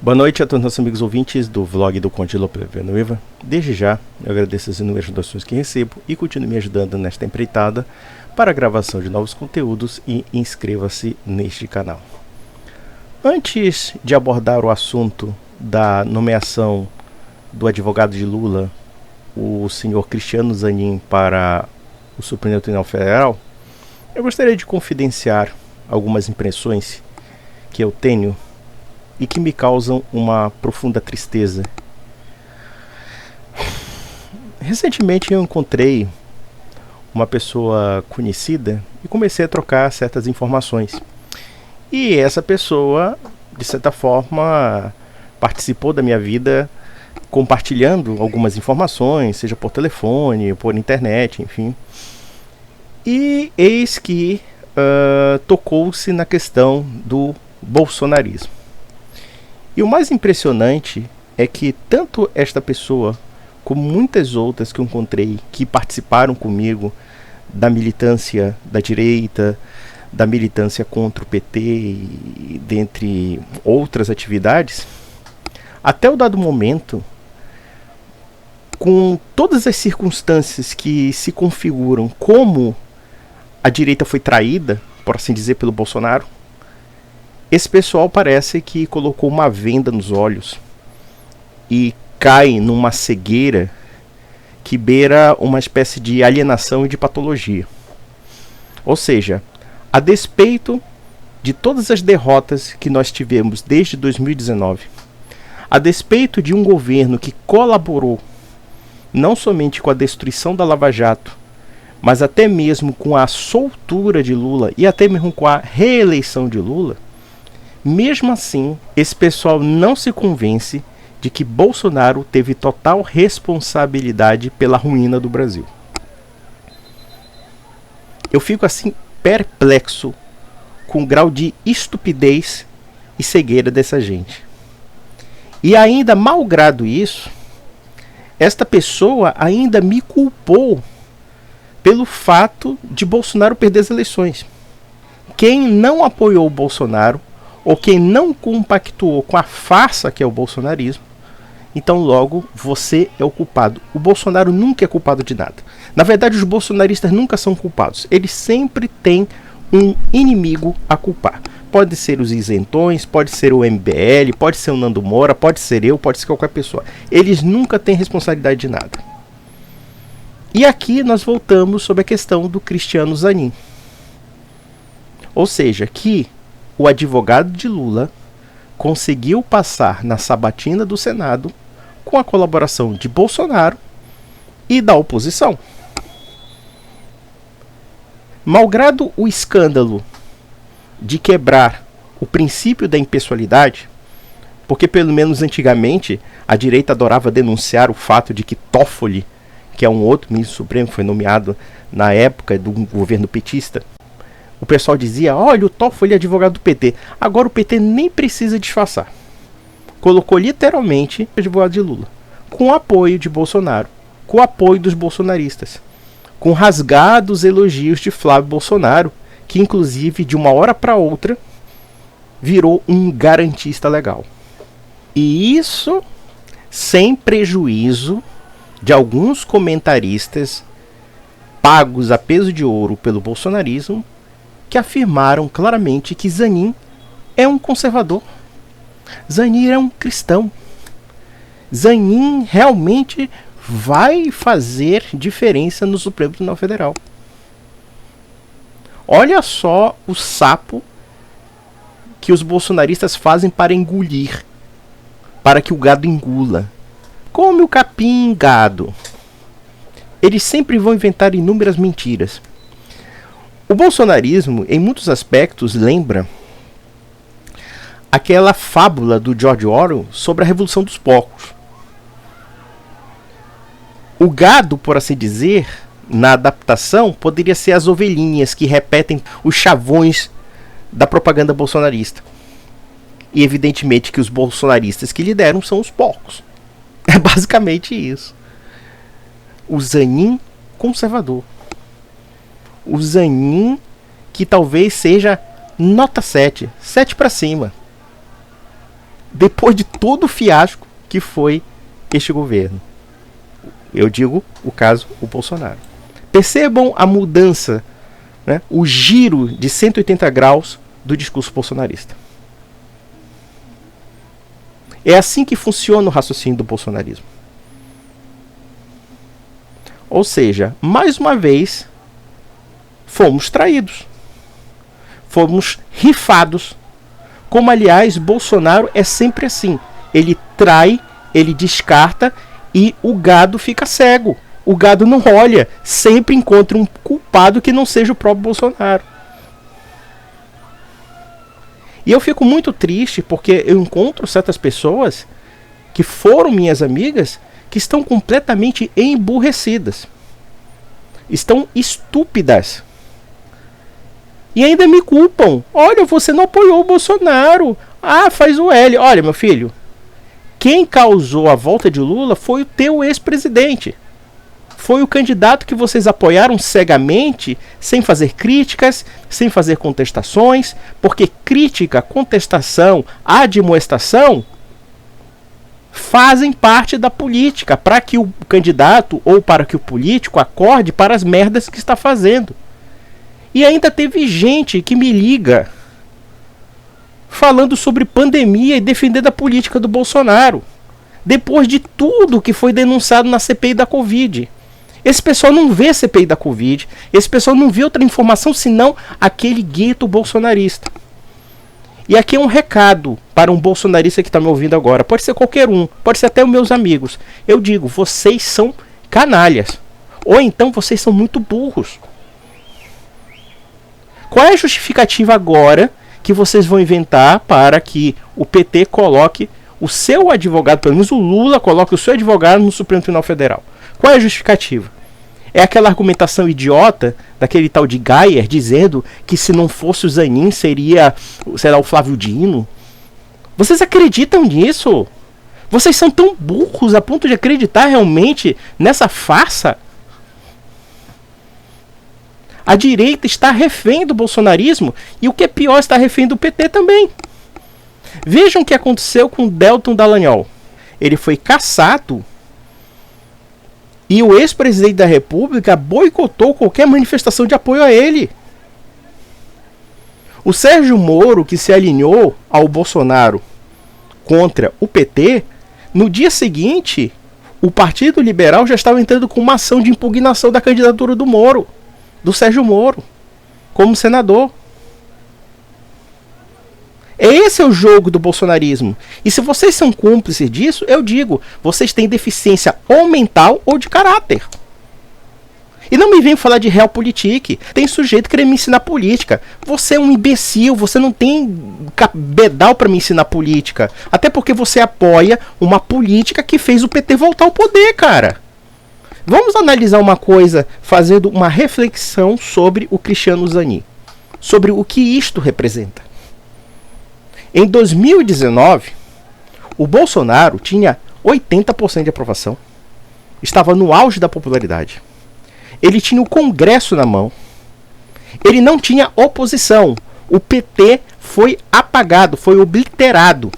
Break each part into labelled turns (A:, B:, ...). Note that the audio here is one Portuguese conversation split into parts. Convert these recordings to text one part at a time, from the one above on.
A: Boa noite a todos os nossos amigos ouvintes do vlog do Conde Lope Villanueva. Desde já, eu agradeço as inúmeras doações que recebo e continuo me ajudando nesta empreitada para a gravação de novos conteúdos e inscreva-se neste canal. Antes de abordar o assunto da nomeação do advogado de Lula, o senhor Cristiano Zanin, para o Supremo Tribunal Federal, eu gostaria de confidenciar algumas impressões que eu tenho e que me causam uma profunda tristeza. Recentemente eu encontrei uma pessoa conhecida e comecei a trocar certas informações. E essa pessoa, de certa forma, participou da minha vida compartilhando algumas informações, seja por telefone, por internet, enfim. E eis que tocou-se na questão do bolsonarismo. E o mais impressionante é que tanto esta pessoa, como muitas outras que eu encontrei que participaram comigo da militância da direita, da militância contra o PT, e dentre outras atividades, até o dado momento, com todas as circunstâncias que se configuram como a direita foi traída, por assim dizer, pelo Bolsonaro, esse pessoal parece que colocou uma venda nos olhos e cai numa cegueira que beira uma espécie de alienação e de patologia. Ou seja, a despeito de todas as derrotas que nós tivemos desde 2019, a despeito de um governo que colaborou não somente com a destruição da Lava Jato, mas até mesmo com a soltura de Lula e até mesmo com a reeleição de Lula, mesmo assim, esse pessoal não se convence de que Bolsonaro teve total responsabilidade pela ruína do Brasil. Eu fico assim perplexo com o grau de estupidez e cegueira dessa gente. E ainda, malgrado isso, esta pessoa ainda me culpou pelo fato de Bolsonaro perder as eleições. Quem não apoiou o Bolsonaro, ou quem não compactuou com a farsa que é o bolsonarismo, então logo você é o culpado. O Bolsonaro nunca é culpado de nada. Na verdade, os bolsonaristas nunca são culpados. Eles sempre têm um inimigo a culpar. Pode ser os isentões, pode ser o MBL, pode ser o Nando Moura, pode ser eu, pode ser qualquer pessoa. Eles nunca têm responsabilidade de nada. E aqui nós voltamos sobre a questão do Cristiano Zanin. Ou seja, que o advogado de Lula conseguiu passar na sabatina do Senado com a colaboração de Bolsonaro e da oposição. Malgrado o escândalo de quebrar o princípio da impessoalidade, porque pelo menos antigamente a direita adorava denunciar o fato de que Toffoli, que é um outro ministro supremo que foi nomeado na época do governo petista, o pessoal dizia, olha, o Toffoli é advogado do PT. Agora o PT nem precisa disfarçar. Colocou literalmente o advogado de Lula, com o apoio de Bolsonaro, com o apoio dos bolsonaristas, com rasgados elogios de Flávio Bolsonaro, que inclusive de uma hora para outra virou um garantista legal. E isso sem prejuízo de alguns comentaristas pagos a peso de ouro pelo bolsonarismo, que afirmaram claramente que Zanin é um conservador. Zanin é um cristão. Zanin realmente vai fazer diferença no Supremo Tribunal Federal. Olha só o sapo que os bolsonaristas fazem para engolir, para que o gado engula. Come o capim, gado. Eles sempre vão inventar inúmeras mentiras. O bolsonarismo, em muitos aspectos, lembra aquela fábula do George Orwell sobre a Revolução dos Porcos. O gado, por assim dizer, na adaptação, poderia ser as ovelhinhas que repetem os chavões da propaganda bolsonarista. E evidentemente que os bolsonaristas que lideram são os porcos. É basicamente isso. O Zanin conservador. O Zanin que talvez seja nota 7, 7 para cima. depois de todo o fiasco que foi este governo. Eu digo o Bolsonaro. Percebam a mudança, né, o giro de 180 graus do discurso bolsonarista. É assim que funciona o raciocínio do bolsonarismo. Ou seja, mais uma vez, fomos traídos. Fomos rifados. Como, aliás, Bolsonaro é sempre assim. Ele trai, ele descarta e o gado fica cego. O gado não olha, sempre encontra um culpado que não seja o próprio Bolsonaro. E eu fico muito triste porque eu encontro certas pessoas que foram minhas amigas que estão completamente emburrecidas. Estão estúpidas. E ainda me culpam. Olha, você não apoiou o Bolsonaro. Ah, faz o L. Olha, meu filho, quem causou a volta de Lula foi o teu ex-presidente. Foi o candidato que vocês apoiaram cegamente, sem fazer críticas, sem fazer contestações, porque crítica, contestação, admoestação fazem parte da política, para que o candidato ou para que o político acorde para as merdas que está fazendo. E ainda teve gente que me liga falando sobre pandemia e defendendo a política do Bolsonaro, depois de tudo que foi denunciado na CPI da Covid. Esse pessoal não vê a CPI da Covid, esse pessoal não vê outra informação senão aquele gueto bolsonarista. E aqui é um recado para um bolsonarista que está me ouvindo agora. Pode ser qualquer um, pode ser até os meus amigos. Eu digo, vocês são canalhas. Ou então vocês são muito burros. Qual é a justificativa agora que vocês vão inventar para que o PT coloque o seu advogado, pelo menos o Lula coloque o seu advogado no Supremo Tribunal Federal? Qual é a justificativa? É aquela argumentação idiota daquele tal de Geyer dizendo que se não fosse o Zanin seria, sei lá, o Flávio Dino. Vocês acreditam nisso? Vocês são tão burros a ponto de acreditar realmente nessa farsa? A direita está refém do bolsonarismo e o que é pior, está refém do PT também. Vejam o que aconteceu com Deltan Dallagnol. Ele foi cassado e o ex-presidente da República boicotou qualquer manifestação de apoio a ele. O Sérgio Moro, que se alinhou ao Bolsonaro contra o PT, no dia seguinte, o Partido Liberal já estava entrando com uma ação de impugnação da candidatura do Moro, do Sérgio Moro, como senador. Esse é o jogo do bolsonarismo. E se vocês são cúmplices disso, eu digo, vocês têm deficiência ou mental ou de caráter. E não me venham falar de realpolitik. Tem sujeito querendo me ensinar política. Você é um imbecil, você não tem cabedal para me ensinar política. Até porque você apoia uma política que fez o PT voltar ao poder, cara. Vamos analisar uma coisa, fazendo uma reflexão sobre o Cristiano Zanin. Sobre o que isto representa. Em 2019, o Bolsonaro tinha 80% de aprovação. Estava no auge da popularidade. Ele tinha o Congresso na mão. Ele não tinha oposição. O PT foi apagado, foi obliterado.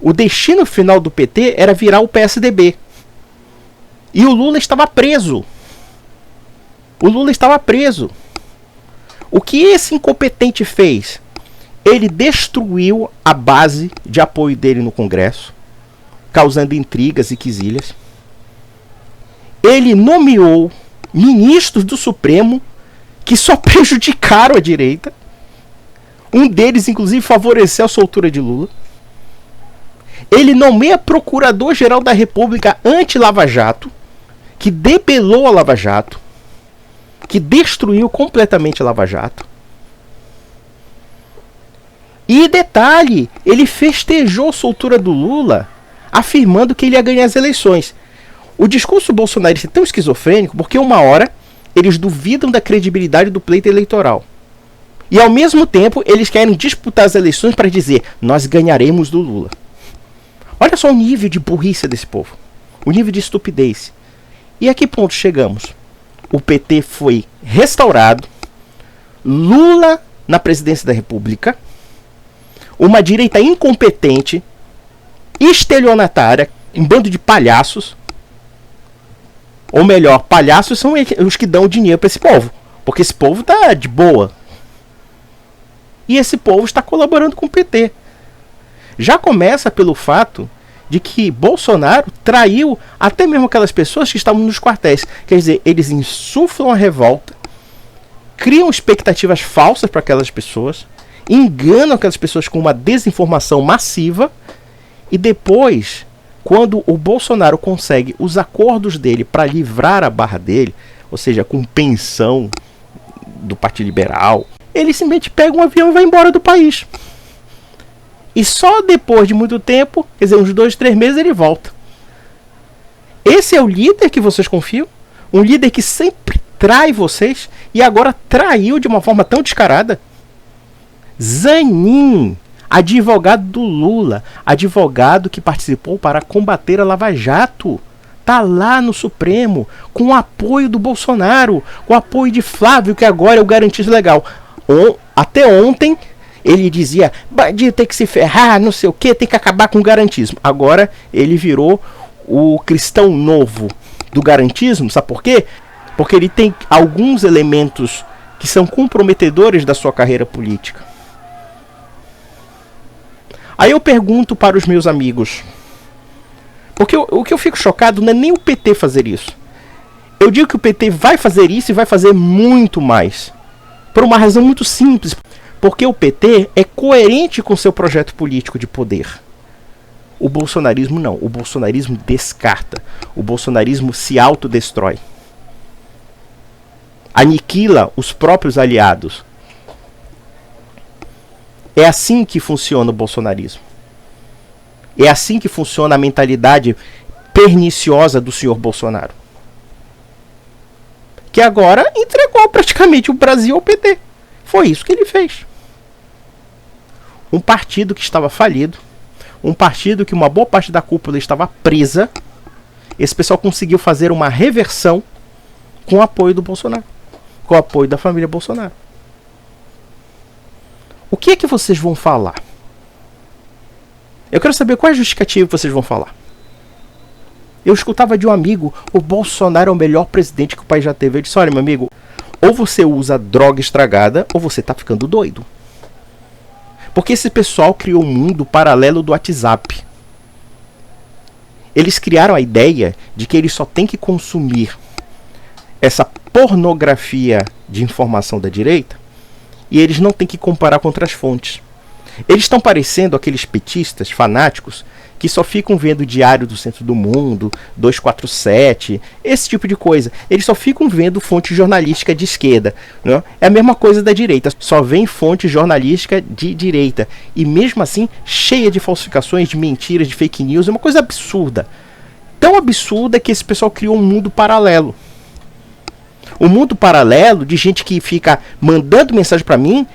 A: O destino final do PT era virar o PSDB. E o Lula estava preso. O Lula estava preso. O que esse incompetente fez? Ele destruiu a base de apoio dele no Congresso, causando intrigas e quizilhas. Ele nomeou ministros do Supremo que só prejudicaram a direita. Um deles, inclusive, favoreceu a soltura de Lula. Ele nomeia procurador-geral da República anti-Lava Jato, que debelou a Lava Jato, que destruiu completamente a Lava Jato. E detalhe, ele festejou a soltura do Lula, afirmando que ele ia ganhar as eleições. O discurso bolsonarista é tão esquizofrênico porque uma hora eles duvidam da credibilidade do pleito eleitoral. E ao mesmo tempo eles querem disputar as eleições para dizer, nós ganharemos do Lula. Olha só o nível de burrice desse povo. O nível de estupidez. E a que ponto chegamos? O PT foi restaurado, Lula na presidência da República, uma direita incompetente, estelionatária, um bando de palhaços. Ou melhor, palhaços são os que dão dinheiro para esse povo, porque esse povo tá de boa. E esse povo está colaborando com o PT. Já começa pelo fato de que Bolsonaro traiu até mesmo aquelas pessoas que estavam nos quartéis. Quer dizer, eles insuflam a revolta, criam expectativas falsas para aquelas pessoas, enganam aquelas pessoas com uma desinformação massiva, e depois, quando o Bolsonaro consegue os acordos dele para livrar a barra dele, ou seja, com pensão do Partido Liberal, ele simplesmente pega um avião e vai embora do país. E só depois de muito tempo, quer dizer, uns 2, 3 meses, ele volta. Esse é o líder que vocês confiam? Um líder que sempre trai vocês e agora traiu de uma forma tão descarada? Zanin, advogado do Lula, advogado que participou para combater a Lava Jato, tá lá no Supremo, com o apoio do Bolsonaro, com o apoio de Flávio, que agora é o garantista legal. Até ontem ele dizia, bandido tem que se ferrar, não sei o que, tem que acabar com o garantismo. Agora ele virou o cristão novo do garantismo, sabe por quê? Porque ele tem alguns elementos que são comprometedores da sua carreira política. Aí eu pergunto para os meus amigos, porque o que eu fico chocado não é nem o PT fazer isso. Eu digo que o PT vai fazer isso e vai fazer muito mais, por uma razão muito simples. Porque o PT é coerente com seu projeto político de poder. O bolsonarismo não. O bolsonarismo descarta. O bolsonarismo se autodestrói. Aniquila os próprios aliados. É assim que funciona o bolsonarismo. É assim que funciona a mentalidade perniciosa do senhor Bolsonaro. Que agora entregou praticamente o Brasil ao PT. Foi isso que ele fez. Um partido que estava falido, um partido que uma boa parte da cúpula estava presa, esse pessoal conseguiu fazer uma reversão com o apoio do Bolsonaro, com o apoio da família Bolsonaro. O que é que vocês vão falar? Eu quero saber qual é a justificativa que vocês vão falar. Eu escutava de um amigo, o Bolsonaro é o melhor presidente que o país já teve. Eu disse, olha meu amigo, ou você usa droga estragada, ou você está ficando doido. Porque esse pessoal criou um mundo paralelo do WhatsApp. Eles criaram a ideia de que eles só têm que consumir essa pornografia de informação da direita e eles não têm que comparar com outras fontes. Eles estão parecendo aqueles petistas fanáticos que só ficam vendo o Diário do Centro do Mundo, 247, esse tipo de coisa. Eles só ficam vendo fonte jornalística de esquerda. Né? É a mesma coisa da direita, só vem fonte jornalística de direita. E mesmo assim, cheia de falsificações, de mentiras, de fake news, é uma coisa absurda. Tão absurda que esse pessoal criou um mundo paralelo. Um mundo paralelo de gente que fica mandando mensagem para mim,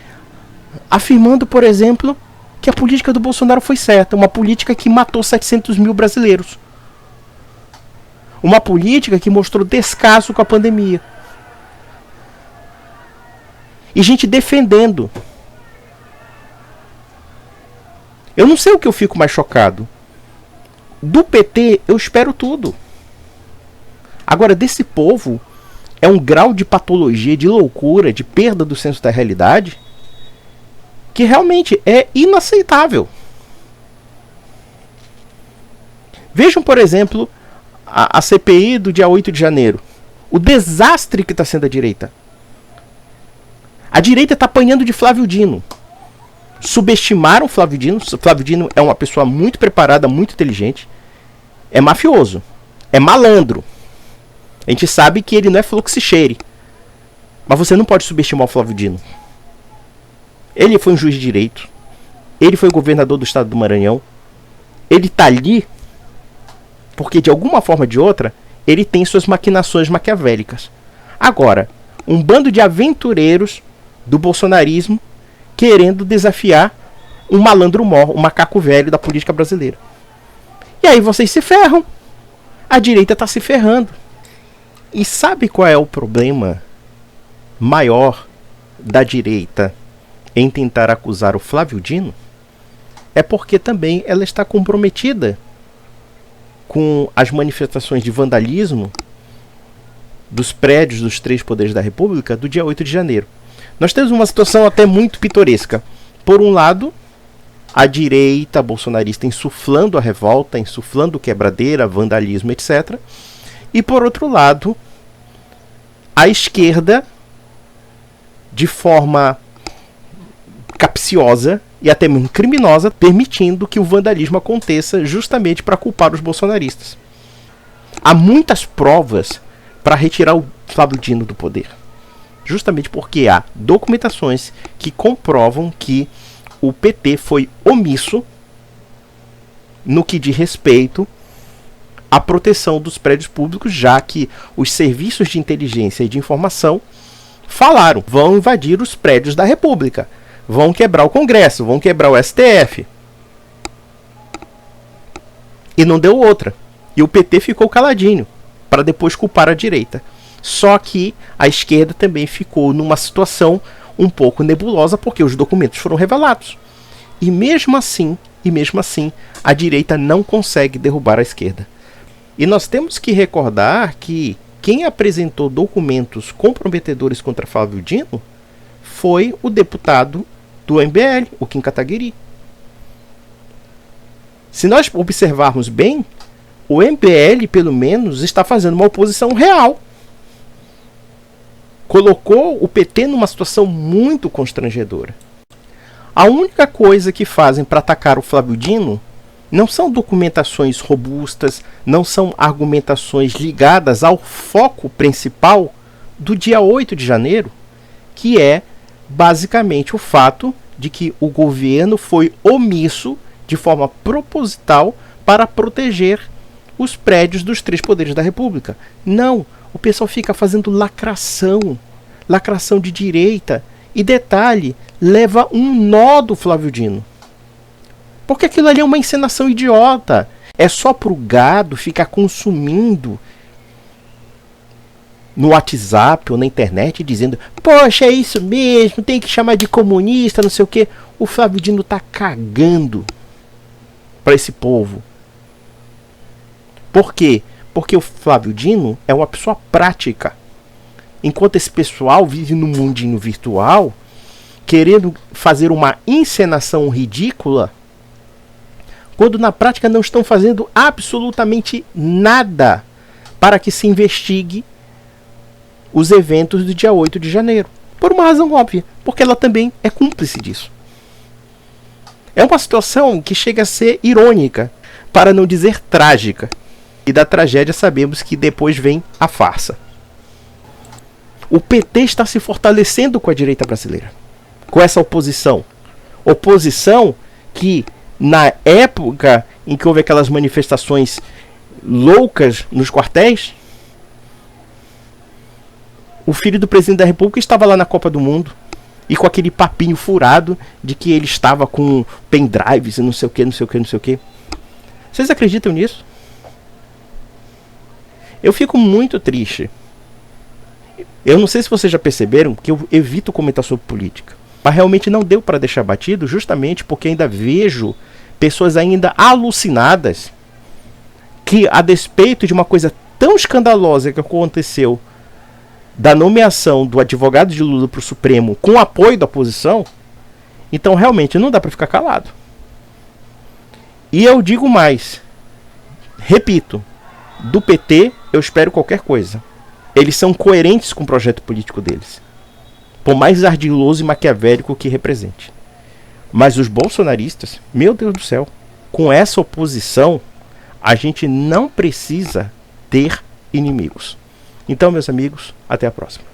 A: afirmando, por exemplo, que a política do Bolsonaro foi certa. Uma política que matou 700 mil brasileiros. Uma política que mostrou descaso com a pandemia. E gente defendendo. Eu não sei o que eu fico mais chocado. Do PT eu espero tudo. Agora, desse povo, é um grau de patologia, de loucura, de perda do senso da realidade, que realmente é inaceitável. Vejam, por exemplo, a CPI do dia 8 de janeiro. O desastre que está sendo a direita. A direita está apanhando de Flávio Dino. Subestimaram Flávio Dino. Flávio Dino é uma pessoa muito preparada, muito inteligente. É mafioso. É malandro. A gente sabe que ele não é fluxicheire. Mas você não pode subestimar o Flávio Dino. Ele foi um juiz de direito. Ele foi governador do estado do Maranhão. Ele está ali porque, de alguma forma ou de outra, ele tem suas maquinações maquiavélicas. Agora, um bando de aventureiros do bolsonarismo querendo desafiar um malandro mor, um macaco velho da política brasileira. E aí vocês se ferram. A direita está se ferrando. E sabe qual é o problema maior da direita em tentar acusar o Flávio Dino? é porque também ela está comprometida com as manifestações de vandalismo dos prédios dos 3 poderes da República do dia 8 de janeiro. Nós temos uma situação até muito pitoresca. Por um lado, a direita bolsonarista insuflando a revolta, insuflando quebradeira, vandalismo, etc. E por outro lado, a esquerda, de forma capciosa e até mesmo criminosa, permitindo que o vandalismo aconteça justamente para culpar os bolsonaristas. Há muitas provas para retirar o Flávio Dino do poder, justamente porque há documentações que comprovam que o PT foi omisso no que diz respeito à proteção dos prédios públicos, já que os serviços de inteligência e de informação falaram: vão invadir os prédios da República, vão quebrar o Congresso, vão quebrar o STF. E não deu outra. E o PT ficou caladinho, para depois culpar a direita. Só que a esquerda também ficou numa situação um pouco nebulosa, porque os documentos foram revelados. E mesmo assim, a direita não consegue derrubar a esquerda. E nós temos que recordar que quem apresentou documentos comprometedores contra Flávio Dino foi o deputado do MBL, o Kim Kataguiri. Se nós observarmos bem, o MBL, pelo menos, está fazendo uma oposição real. Colocou o PT numa situação muito constrangedora. A única coisa que fazem para atacar o Flávio Dino não são documentações robustas, não são argumentações ligadas ao foco principal do dia 8 de janeiro, que é basicamente o fato de que o governo foi omisso de forma proposital para proteger os prédios dos 3 poderes da República. Não, o pessoal fica fazendo lacração de direita, e detalhe, leva um nó do Flávio Dino. Porque aquilo ali é uma encenação idiota. É só pro gado ficar consumindo no WhatsApp ou na internet dizendo: poxa, é isso mesmo, tem que chamar de comunista, não sei o quê. O Flávio Dino tá cagando para esse povo. Por quê? Porque o Flávio Dino é uma pessoa prática. Enquanto esse pessoal vive no mundinho virtual, querendo fazer uma encenação ridícula, quando na prática não estão fazendo absolutamente nada para que se investigue os eventos do dia 8 de janeiro. Por uma razão óbvia, porque ela também é cúmplice disso. É uma situação que chega a ser irônica, para não dizer trágica. E da tragédia sabemos que depois vem a farsa. O PT está se fortalecendo com a direita brasileira, com essa oposição. Oposição que, na época em que houve aquelas manifestações loucas nos quartéis, o filho do presidente da República estava lá na Copa do Mundo, e com aquele papinho furado de que ele estava com pendrives e não sei o que, não sei o que, não sei o que. Vocês acreditam nisso? Eu fico muito triste. Eu não sei se vocês já perceberam que eu evito comentar sobre política, mas realmente não deu para deixar batido, justamente porque ainda vejo pessoas ainda alucinadas que, a despeito de uma coisa tão escandalosa que aconteceu, da nomeação do advogado de Lula para o Supremo com o apoio da oposição, então realmente não dá para ficar calado. E eu digo mais, repito, do PT eu espero qualquer coisa. Eles são coerentes com o projeto político deles, por mais ardiloso e maquiavélico que represente. Mas os bolsonaristas, meu Deus do céu, com essa oposição, a gente não precisa ter inimigos. Então, meus amigos, até a próxima.